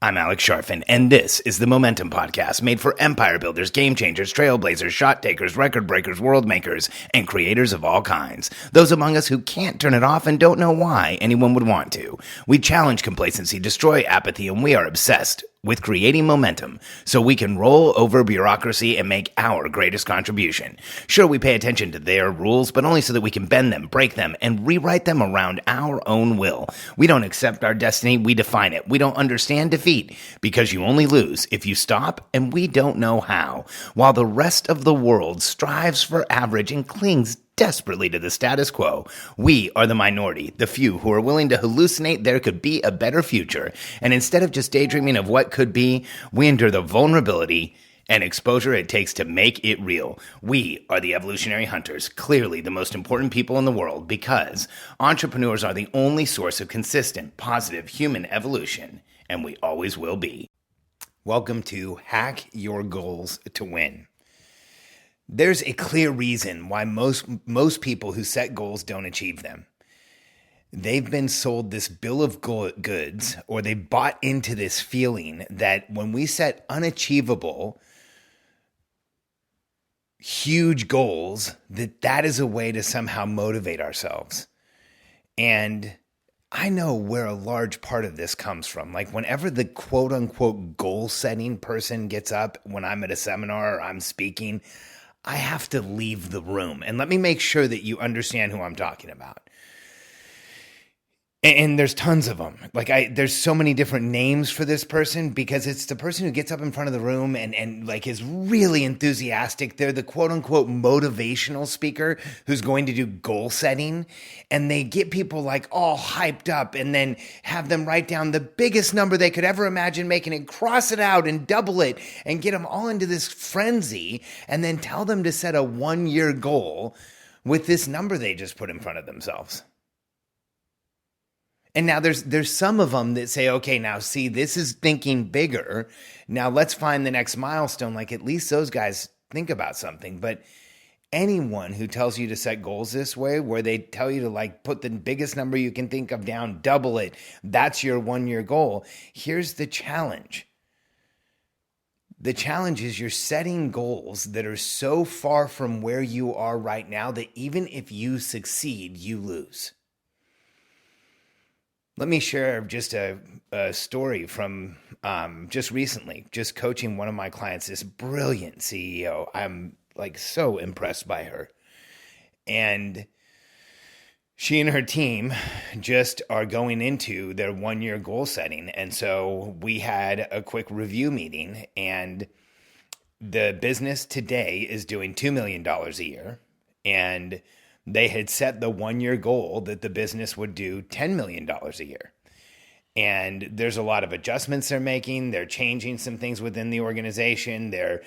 I'm Alex Sharfin, and this is the Momentum Podcast, made for empire builders, game changers, trailblazers, shot takers, record breakers, world makers, and creators of all kinds. Those among us who can't turn it off and don't know why anyone would want to. We challenge complacency, destroy apathy, and we are obsessed with creating momentum so we can roll over bureaucracy and make our greatest contribution. Sure, we pay attention to their rules, but only so that we can bend them, break them, and rewrite them around our own will. We don't accept our destiny, we define it. We don't understand defeat because you only lose if you stop, and we don't know how. While the rest of the world strives for average and clings desperately to the status quo, we are the minority, the few who are willing to hallucinate there could be a better future. And instead of just daydreaming of what could be, we endure the vulnerability and exposure it takes to make it real. We are the evolutionary hunters, clearly the most important people in the world, because entrepreneurs are the only source of consistent, positive human evolution, and we always will be. Welcome to Hack Your Goals to Win. There's a clear reason why most people who set goals don't achieve them. They've been sold this bill of goods, or they bought into this feeling that when we set unachievable, huge goals, that is a way to somehow motivate ourselves. And I know where a large part of this comes from. Like whenever the quote unquote goal setting person gets up when I'm at a seminar or I'm speaking, I have to leave the room. And let me make sure that you understand who I'm talking about. And there's tons of them. There's so many different names for this person because it's the person who gets up in front of the room and like is really enthusiastic. They're the quote unquote motivational speaker who's going to do goal setting, and they get people like all hyped up and then have them write down the biggest number they could ever imagine making and cross it out and double it and get them all into this frenzy and then tell them to set a 1-year goal with this number they just put in front of themselves. And now there's some of them that say, okay, now see, this is thinking bigger. Now let's find the next milestone. Like at least those guys think about something. But anyone who tells you to set goals this way, where they tell you to like put the biggest number you can think of down, double it, that's your 1-year goal. Here's the challenge. The challenge is you're setting goals that are so far from where you are right now that even if you succeed, you lose. Let me share just a story from just recently, just coaching one of my clients, this brilliant CEO. I'm like so impressed by her. And she and her team just are going into their 1-year goal setting. And so we had a quick review meeting, and the business today is doing $2 million a year. And they had set the 1-year goal that the business would do $10 million a year. And there's a lot of adjustments they're making. They're changing some things within the organization. They're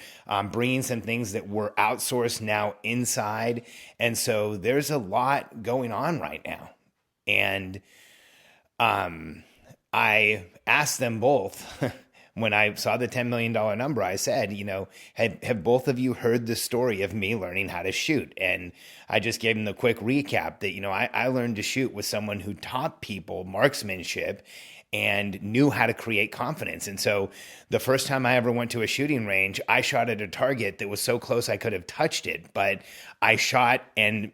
bringing some things that were outsourced now inside. And so there's a lot going on right now. And I asked them both, when I saw the $10 million number, I said, have both of you heard the story of me learning how to shoot? And I just gave them the quick recap that, I learned to shoot with someone who taught people marksmanship and knew how to create confidence. And so the first time I ever went to a shooting range, I shot at a target that was so close I could have touched it, but I shot and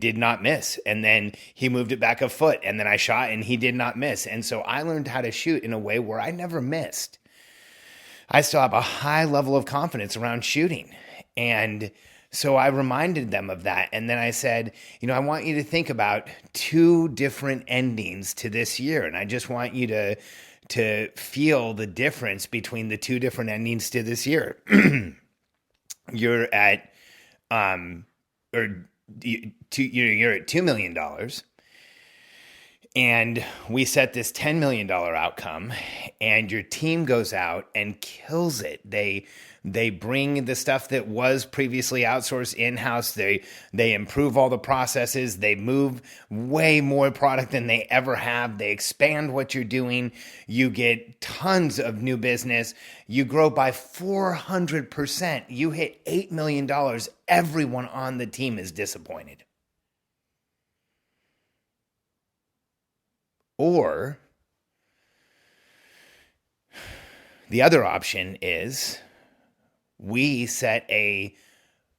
did not miss. And then he moved it back a foot, and then I shot and he did not miss. And so I learned how to shoot in a way where I never missed. I still have a high level of confidence around shooting. And so I reminded them of that. And then I said, I want you to think about 2 different endings to this year. And I just want you to feel the difference between the 2 different endings to this year. You're at, you're at $2 million. And we set this $10 million outcome, and your team goes out and kills it. They bring the stuff that was previously outsourced in-house. They improve all the processes. They move way more product than they ever have. They expand what you're doing. You get tons of new business. You grow by 400%. You hit $8 million. Everyone on the team is disappointed. Or The other option is we set a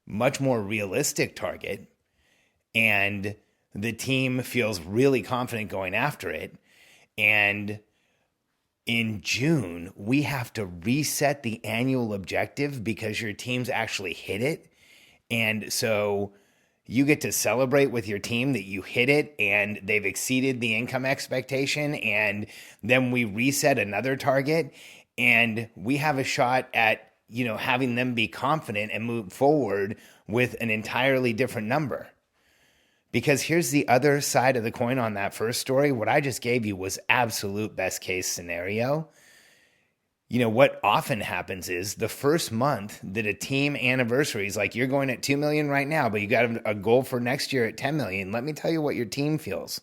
much more realistic target and the team feels really confident going after it. And in June, we have to reset the annual objective because your team's actually hit it. And so you get to celebrate with your team that you hit it and they've exceeded the income expectation. And then we reset another target and we have a shot at, having them be confident and move forward with an entirely different number. Because here's the other side of the coin on that first story. What I just gave you was absolute best case scenario. What often happens is the first month that a team anniversary is like, you're going at 2 million right now, but you got a goal for next year at 10 million. Let me tell you what your team feels.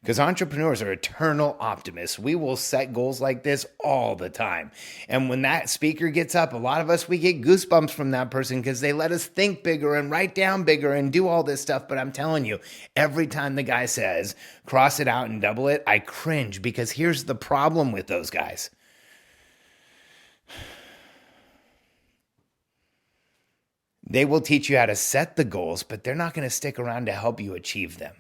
Because entrepreneurs are eternal optimists. We will set goals like this all the time. And when that speaker gets up, a lot of us, we get goosebumps from that person because they let us think bigger and write down bigger and do all this stuff. But I'm telling you, every time the guy says, cross it out and double it, I cringe because here's the problem with those guys. They will teach you how to set the goals, but they're not going to stick around to help you achieve them.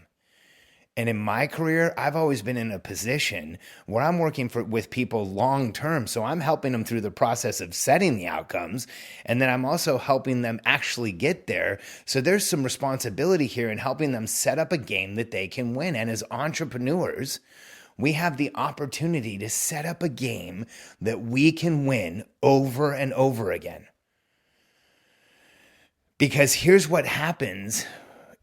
And in my career, I've always been in a position where I'm working with people long term. So I'm helping them through the process of setting the outcomes. And then I'm also helping them actually get there. So there's some responsibility here in helping them set up a game that they can win. And as entrepreneurs, we have the opportunity to set up a game that we can win over and over again. Because here's what happens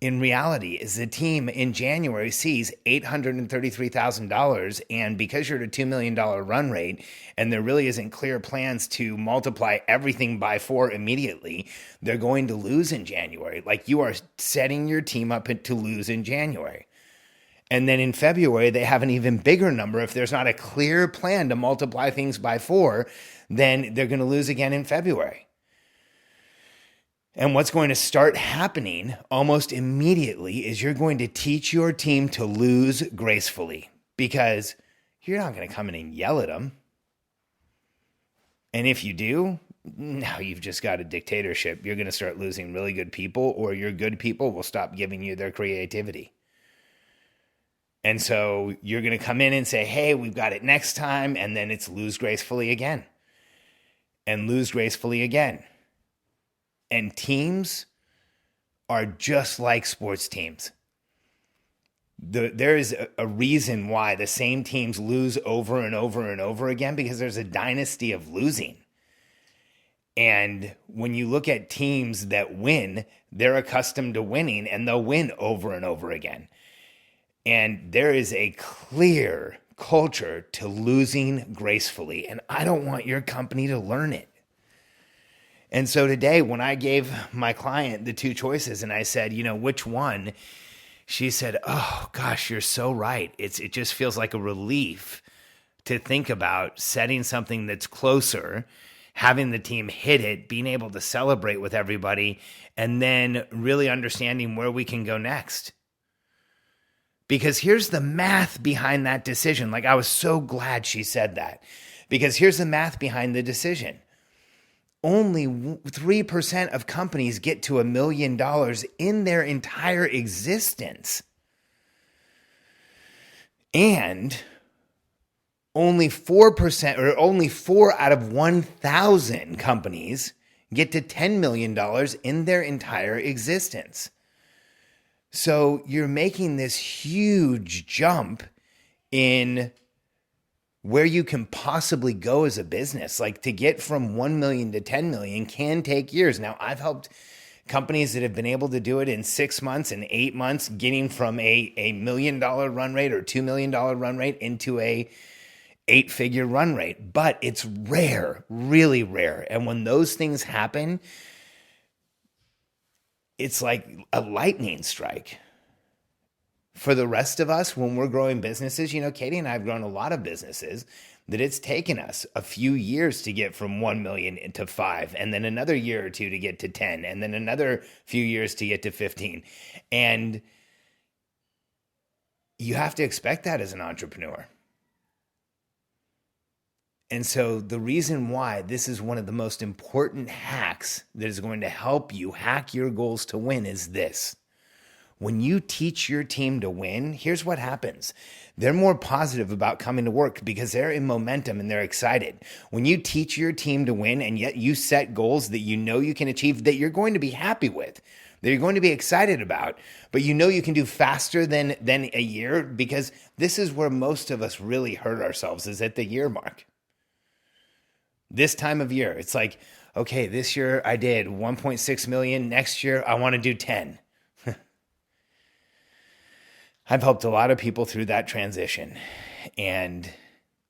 in reality is the team in January sees $833,000. And because you're at a $2 million run rate and there really isn't clear plans to multiply everything by 4 immediately, they're going to lose in January. Like you are setting your team up to lose in January. And then in February, they have an even bigger number. If there's not a clear plan to multiply things by 4, then they're going to lose again in February. And what's going to start happening almost immediately is you're going to teach your team to lose gracefully because you're not going to come in and yell at them. And if you do, now you've just got a dictatorship. You're going to start losing really good people, or your good people will stop giving you their creativity. And so you're going to come in and say, hey, we've got it next time. And then it's lose gracefully again and lose gracefully again. And teams are just like sports teams. There is a reason why the same teams lose over and over and over again, because there's a dynasty of losing. And when you look at teams that win, they're accustomed to winning and they'll win over and over again. And there is a clear culture to losing gracefully. And I don't want your company to learn it. And so today, when I gave my client the 2 choices and I said, which one? She said, oh gosh, you're so right. It just feels like a relief to think about setting something that's closer, having the team hit it, being able to celebrate with everybody, and then really understanding where we can go next. Because here's the math behind that decision. Like, I was so glad she said that. Because here's the math behind the decision. Only 3% of companies get to $1 million in their entire existence. And only 4%, or only 4 out of 1,000 companies get to $10 million in their entire existence. So you're making this huge jump in where you can possibly go as a business. Like, to get from 1 million to 10 million can take years. Now, I've helped companies that have been able to do it in 6 months and 8 months, getting from a $1 million run rate or $2 million run rate into a 8-figure run rate. But it's rare, really rare. And when those things happen, it's like a lightning strike. For the rest of us, when we're growing businesses, Katie and I have grown a lot of businesses that it's taken us a few years to get from 1 million to 5, and then another year or 2 to get to 10, and then another few years to get to 15. And you have to expect that as an entrepreneur. And so the reason why this is one of the most important hacks that is going to help you hack your goals to win is this. When you teach your team to win, here's what happens. They're more positive about coming to work because they're in momentum and they're excited. When you teach your team to win and yet you set goals that you know you can achieve, that you're going to be happy with, that you're going to be excited about, but you know you can do faster than a year, because this is where most of us really hurt ourselves, is at the year mark. This time of year, it's like, okay, this year I did 1.6 million. Next year, I want to do 10. I've helped a lot of people through that transition, and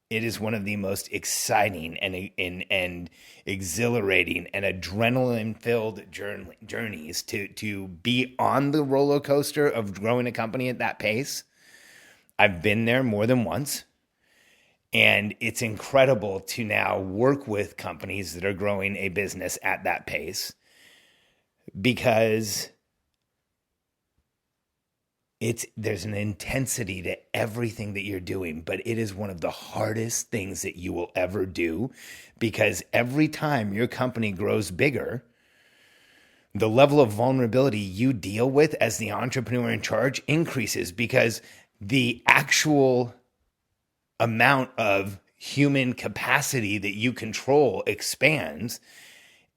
it is one of the most exciting and exhilarating and adrenaline-filled journeys to be on the roller coaster of growing a company at that pace. I've been there more than once, and it's incredible to now work with companies that are growing a business at that pace, because there's an intensity to everything that you're doing, but it is one of the hardest things that you will ever do, because every time your company grows bigger, the level of vulnerability you deal with as the entrepreneur in charge increases, because the actual amount of human capacity that you control expands,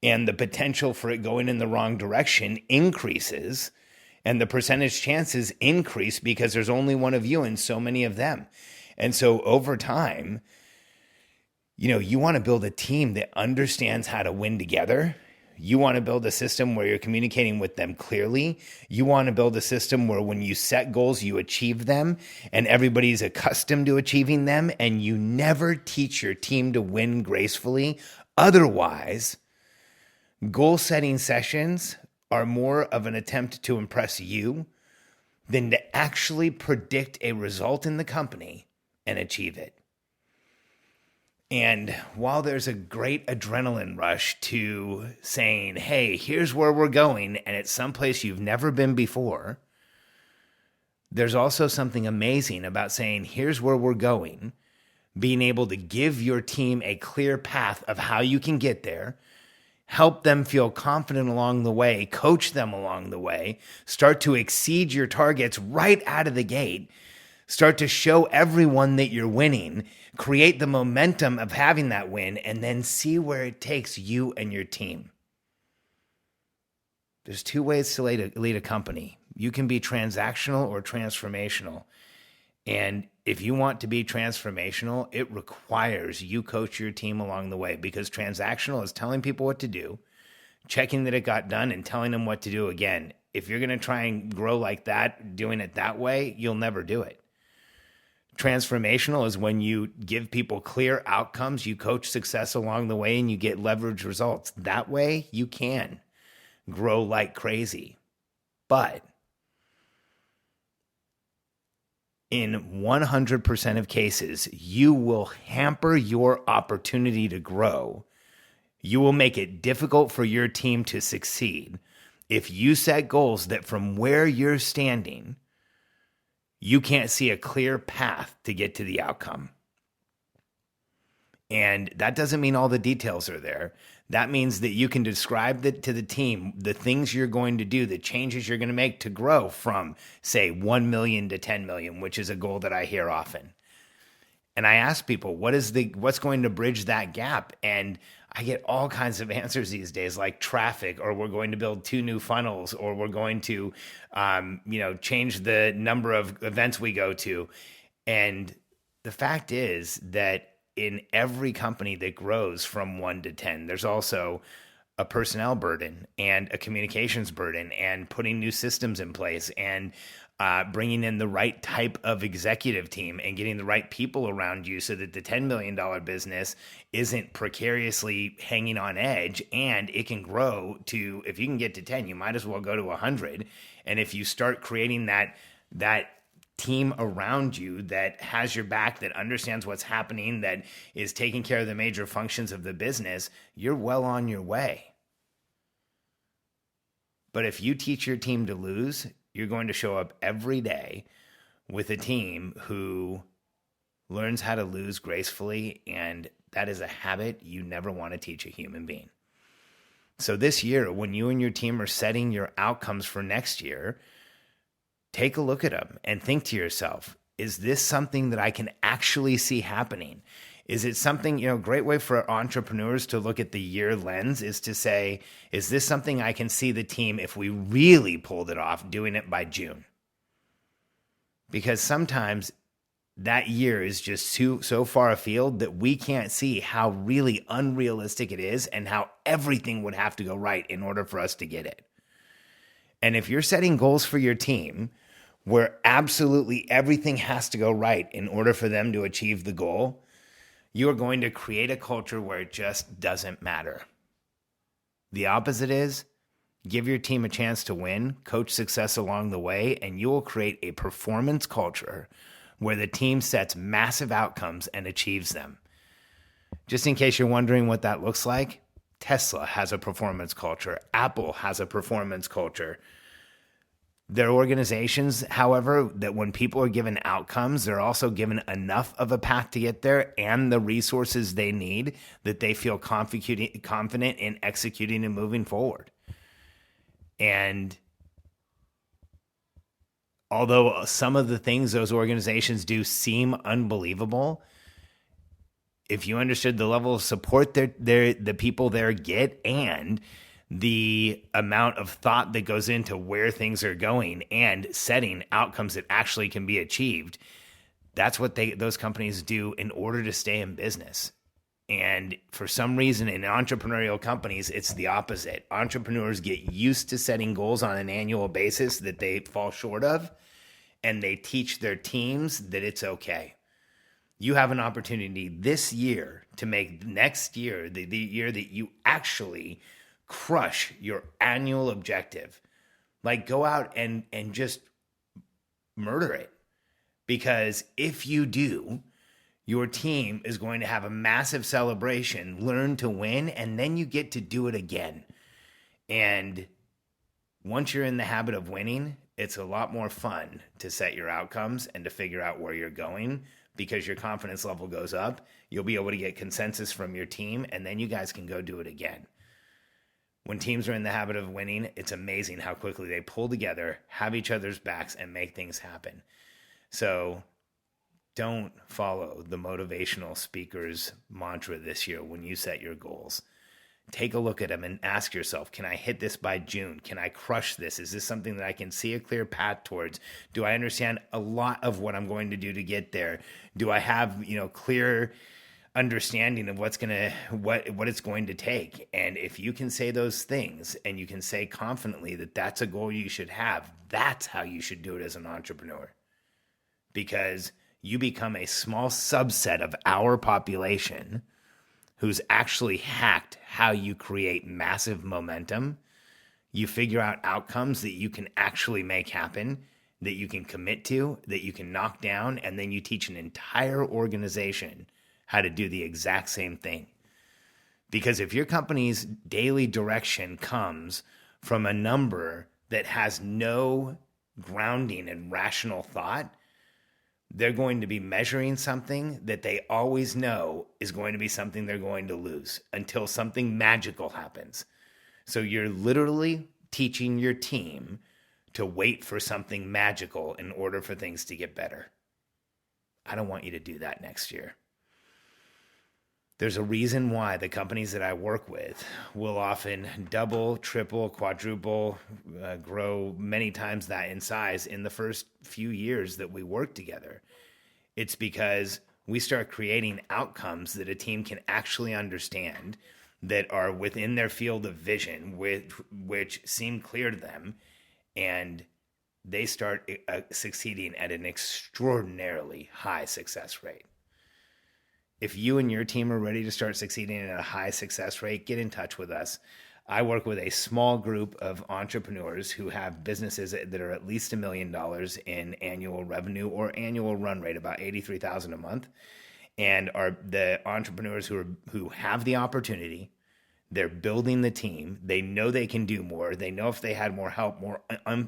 and the potential for it going in the wrong direction increases. And the percentage chances increase because there's only one of you and so many of them. And so over time, you want to build a team that understands how to win together. You want to build a system where you're communicating with them clearly. You want to build a system where when you set goals, you achieve them and everybody's accustomed to achieving them, and you never teach your team to win gracefully. Otherwise, goal setting sessions are more of an attempt to impress you than to actually predict a result in the company and achieve it. And while there's a great adrenaline rush to saying, hey, here's where we're going, and it's someplace you've never been before, there's also something amazing about saying, here's where we're going, being able to give your team a clear path of how you can get there, help them feel confident along the way, coach them along the way, start to exceed your targets right out of the gate, start to show everyone that you're winning, create the momentum of having that win, and then see where it takes you and your team. There's two ways to lead a company. You can be transactional or transformational. And if you want to be transformational, it requires you coach your team along the way, because transactional is telling people what to do, checking that it got done, and telling them what to do again. If you're going to try and grow like that, doing it that way, you'll never do it. Transformational is when you give people clear outcomes, you coach success along the way, and you get leverage results. That way, you can grow like crazy. But in 100% of cases, you will hamper your opportunity to grow. You will make it difficult for your team to succeed if you set goals that from where you're standing, you can't see a clear path to get to the outcome. And that doesn't mean all the details are there. That means that you can describe to the team the things you're going to do, the changes you're going to make to grow from, say, 1 million to 10 million, which is a goal that I hear often. And I ask people, what's going to bridge that gap? And I get all kinds of answers these days, like traffic, or we're going to build 2 new funnels, or we're going to, change the number of events we go to. And the fact is that in every company that grows from 1 to 10, there's also a personnel burden and a communications burden, and putting new systems in place, and bringing in the right type of executive team and getting the right people around you so that the $10 million business isn't precariously hanging on edge, and it can grow to, if you can get to 10, you might as well go to 100. And if you start creating that team around you that has your back, that understands what's happening, that is taking care of the major functions of the business, you're well on your way. But if you teach your team to lose, you're going to show up every day with a team who learns how to lose gracefully, and that is a habit you never want to teach a human being. So this year, when you and your team are setting your outcomes for next year, take a look at them and think to yourself, is this something that I can actually see happening? Is it something, a great way for entrepreneurs to look at the year lens is to say, is this something I can see the team, if we really pulled it off, doing it by June? Because sometimes that year is just so far afield that we can't see how really unrealistic it is and how everything would have to go right in order for us to get it. And if you're setting goals for your team where absolutely everything has to go right in order for them to achieve the goal, you are going to create a culture where it just doesn't matter. The opposite is, give your team a chance to win, coach success along the way, and you will create a performance culture where the team sets massive outcomes and achieves them. Just in case you're wondering what that looks like, Tesla has a performance culture. Apple has a performance culture. Their organizations, however, that when people are given outcomes, they're also given enough of a path to get there and the resources they need that they feel confident in executing and moving forward. And although some of the things those organizations do seem unbelievable, if you understood the level of support the people there get and the amount of thought that goes into where things are going and setting outcomes that actually can be achieved, that's what those companies do in order to stay in business. And for some reason in entrepreneurial companies, it's the opposite. Entrepreneurs get used to setting goals on an annual basis that they fall short of, and they teach their teams that it's okay. You have an opportunity this year to make next year the year that you actually crush your annual objective. Like, go out and just murder it. Because if you do, your team is going to have a massive celebration, learn to win, and then you get to do it again. And once you're in the habit of winning, it's a lot more fun to set your outcomes and to figure out where you're going, because your confidence level goes up. You'll be able to get consensus from your team, and then you guys can go do it again. When teams are in the habit of winning, it's amazing how quickly they pull together, have each other's backs, and make things happen. So don't follow the motivational speaker's mantra this year when you set your goals. Take a look at them and ask yourself, can I hit this by June? Can I crush this? Is this something that I can see a clear path towards? Do I understand a lot of what I'm going to do to get there? Do I have, clear understanding of what it's going to take? And if you can say those things and you can say confidently that that's a goal you should have, that's how you should do it as an entrepreneur. Because you become a small subset of our population who's actually hacked how you create massive momentum. You figure out outcomes that you can actually make happen, that you can commit to, that you can knock down, and then you teach an entire organization how to do the exact same thing. Because if your company's daily direction comes from a number that has no grounding in rational thought, they're going to be measuring something that they always know is going to be something they're going to lose until something magical happens. So you're literally teaching your team to wait for something magical in order for things to get better. I don't want you to do that next year. There's a reason why the companies that I work with will often double, triple, quadruple, grow many times that in size in the first few years that we work together. It's because we start creating outcomes that a team can actually understand, that are within their field of vision, which seem clear to them, and they start succeeding at an extraordinarily high success rate. If you and your team are ready to start succeeding at a high success rate, get in touch with us. I work with a small group of entrepreneurs who have businesses that are at least $1 million in annual revenue or annual run rate, about $83,000 a month, and are the entrepreneurs who have the opportunity. They're building the team. They know they can do more. They know if they had more help, more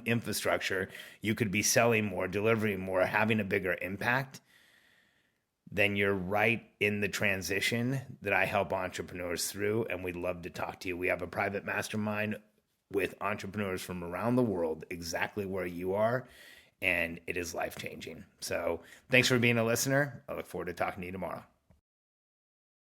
infrastructure, you could be selling more, delivering more, having a bigger impact. then you're right in the transition that I help entrepreneurs through, and we'd love to talk to you. We have a private mastermind with entrepreneurs from around the world, exactly where you are, and it is life-changing. So thanks for being a listener. I look forward to talking to you tomorrow.